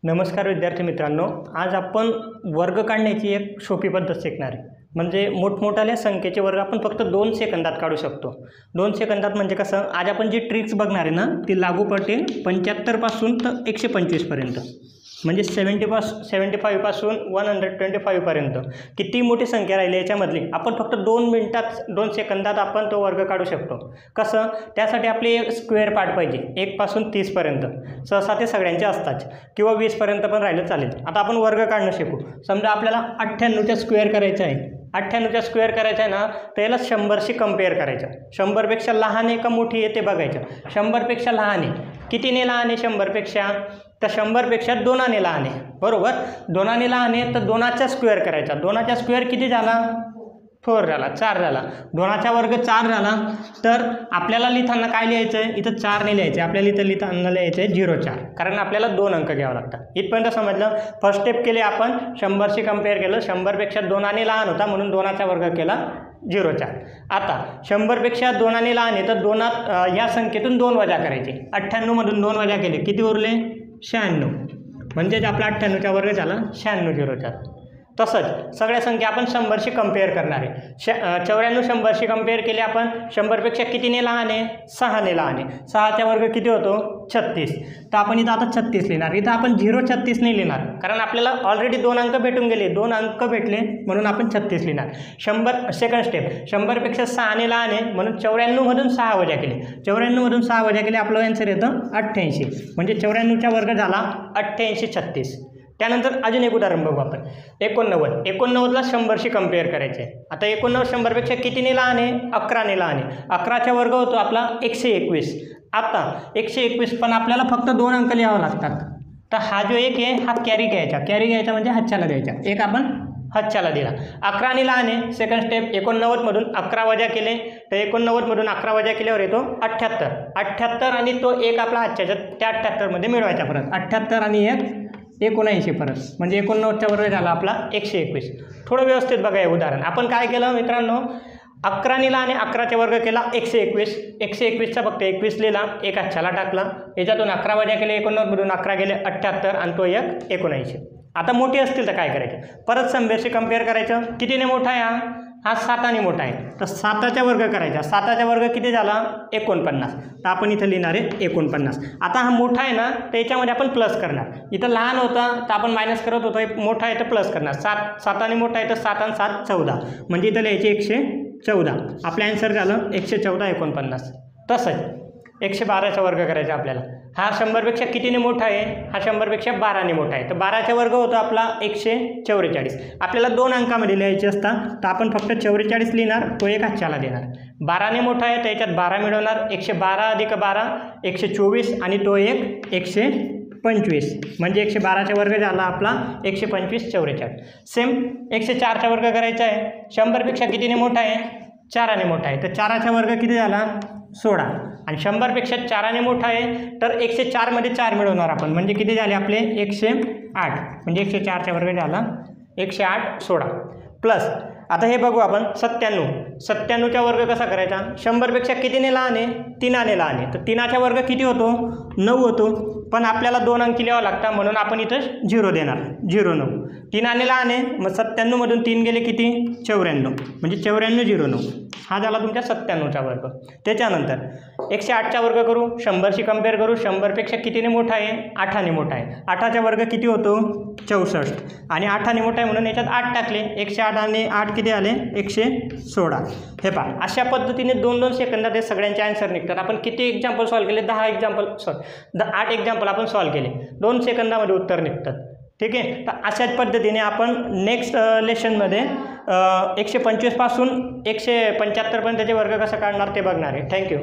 नमस्कार विद्यार्थी मित्रांनो, आज आपण वर्ग काढण्याची एक सोपी पद्धत शिकणार आहे। म्हणजे मोठमोठ्या संख्येचे वर्ग आपण फक्त 2 सेकंदात काढू शकतो। 2 सेकंदात म्हणजे कसं, आज आपण जी ट्रिक्स बघणार आहे ना ती लागू पडते 75 पासून तर 125 पर्यंत, म्हणजे 75 पासून 125 पर्यंत किती मोठी संख्या राहिली याच्यामधली आपण फक्त 2 मिनिटात 2 सेकंदात आपण तो वर्ग काढू शकतो। कसं, त्यासाठी आपली एक स्क्वेअर पार्ट पाहिजे। 1 पासून 30 पर्यंत सहसा ते सगळ्यांचे असतात, किंवा 20 पर्यंत पण राहिलं चालेल। आता आपण वर्ग काढणं शिकू। समजा आपल्याला 98चा स्क्वेअर करायचा आहे, 98चा स्क्वेअर करायचा आहे ना, तर याला 100शी कंपेअर करायचं। 100पेक्षा लहान आहे का मोठी आहे ते बघायचं। 100पेक्षा लहान आहे, कितीने लहान आहे 100पेक्षा, तर 100पेक्षा 2ने लहान आहे, बरोबर। 2ने लहान आहे तर 2चा स्क्वेअर करायचा। 2चा स्क्वेअर किती झाला, 4 झाला, 4 झाला। 2चा वर्ग 4 झाला, तर आपल्याला लिहिताना काय लिहायचं आहे, इथं 4ने लिहायचं आहे। आपल्याला इथं लिहिताना लिहायचं आहे 04, कारण आपल्याला 2 अंक घ्यावं लागतात। इथपर्यंत समजलं। फर्स्ट स्टेप केली आपण, 100शी कंपेअर केलं, 100पेक्षा 2ने लहान होता म्हणून 2चा वर्ग केला 04। आता 100पेक्षा 2ने लहान आहे तर 2 या संख्येतून 2 वजा करायचे। 98मधून 2 वजा केले, किती उरले 96, म्हणजेच आपला 98चा वर्ग झाला 9604। तसंच सगळ्या संख्या आपण 100शी कंपेअर करणार आहे। 94 100शी कंपेअर केली आपण, 100पेक्षा कितीने लहान आहे, 6ने लहान आहे। 6चा वर्ग किती होतो 36, तर आपण इथं आता 36 लिहिणार। इथं आपण 036 नाही लिहिणार, कारण आपल्याला ऑलरेडी 2 अंक भेटून गेले, 2 अंक भेटले म्हणून आपण 36 लिहिणार। 100 सेकंड स्टेप, 100पेक्षा 6ने लहान आहे म्हणून 94मधून 6 वजा केले। 94मधून 6 वजा केले, आपलं आन्सर येतं 88, म्हणजे 94चा वर्ग झाला 8836। त्यानंतर अजून एक उदाहरण बघू आपण। 89ला 100शी कंपेअर करायचे आहे। आता 89 100पेक्षा कितीने लहान आहे, 11ने लहान आहे। 11चा वर्ग होतो आपला 121। आता 121 पण आपल्याला फक्त 2 अंक लिहावं लागतात, तर हा जो एक आहे हा कॅरी घ्यायचा म्हणजे हातच्याला द्यायचा। एक आपण हातच्याला दिला। 11ने लहान आहे, सेकंड स्टेप 89मधून 11 वजा केले, तर 89मधून 11 वजा केल्यावर येतो 78 आणि तो एक आपला हातच्याच्या त्या 78मध्ये मिळवायचा परत। 78 आणि 1 79 परत, म्हणजे 89चा वर्ग झाला आपला 121। थोडं व्यवस्थित बघा हे उदाहरण। आपण काय केलं मित्रांनो, 11ने लहान आहे, 11चा वर्ग केला 121, 121चा फक्त 21 लिहिला, एक हातच्याला टाकला, याच्यातून 11 वजा केले, 89मधून 11 गेले 78 आणि तो एक 79। आता मोठी असतील तर काय करायचं, परत 100शी कंपेअर करायचं। कितीने मोठा आहे हा 7ने मोठा आहे, तर 7चा वर्ग करायचा। 7चा वर्ग किती झाला 49, तर आपण इथं लिहिणार आहे 49। आता हा मोठा आहे ना, तर याच्यामध्ये आपण प्लस करणार। इथं लहान होता तर आपण मायनस करत होतो, मोठा आहे तर प्लस करणार। 7ने मोठा आहे तर 7 आणि 7 14, म्हणजे इथं लिहायचे 114। आपलं आन्सर झालं 114 49। तसंच 112चा वर्ग करायचा आपल्याला। हा 100पेक्षा कितीने मोठा आहे, हा 100पेक्षा 12ने मोठा आहे, तर 12चा वर्ग होतो आपला 144। आपल्याला 2 अंकामध्ये लिहायचे असतात, तर आपण फक्त 44 लिहिणार, तो एक हातच्याला देणार। 12ने मोठा आहे तर याच्यात 12 मिळवणार, 112 अधिक 12 124 आणि तो एक 125, म्हणजे 112चा वर्ग झाला आपला 125 44। सेम 104चा वर्ग करायचा आहे। 100पेक्षा कितीने मोठा आहे, 4ने मोठा आहे, तर 4चा वर्ग किती झाला 16, आणि 100पेक्षा 4ने मोठा आहे तर 104मध्ये 4 मिळवणार आपण, म्हणजे किती झाले आपले 108, म्हणजे 104चा वर्ग झाला 108 16 प्लस। आता हे बघू आपण 97चा वर्ग कसा करायचा। 100पेक्षा कितीने लहान आहे, 3ने लहान आहे, तर 3चा वर्ग किती होतो 9 होतो, पण आपल्याला 2 अंकी लिहावं लागतात म्हणून आपण इथं 0 देणार, 09। 3ने लहान आहे, मग 97मधून 3 गेले किती 94, म्हणजे 94 09, हा झाला तुमच्या 97चा वर्ग। त्याच्यानंतर 108चा वर्ग करू, 100शी कंपेअर करू। 100पेक्षा कितीने मोठा आहे, 8ने मोठा आहे। 8चा वर्ग किती होतो 64, आणि 8ने मोठा आहे म्हणून याच्यात 8 टाकले, 108 आणि 8 किती आले 116। हे पहा, अशा पद्धतीने 2-2 सेकंदात हे सगळ्यांचे आन्सर निघतात। आपण किती एक्झाम्पल सॉल्व केले, 8 एक्झाम्पल आपण सॉल्व केले, 2 सेकंदामध्ये उत्तर निघतात। ठीक आहे, तर अशाच पद्धतीने आपण नेक्स्ट लेसनमध्ये 125 पासून 175 पर्यंतचे वर्ग कसं काढणार ते बघणार आहे। थँक्यू।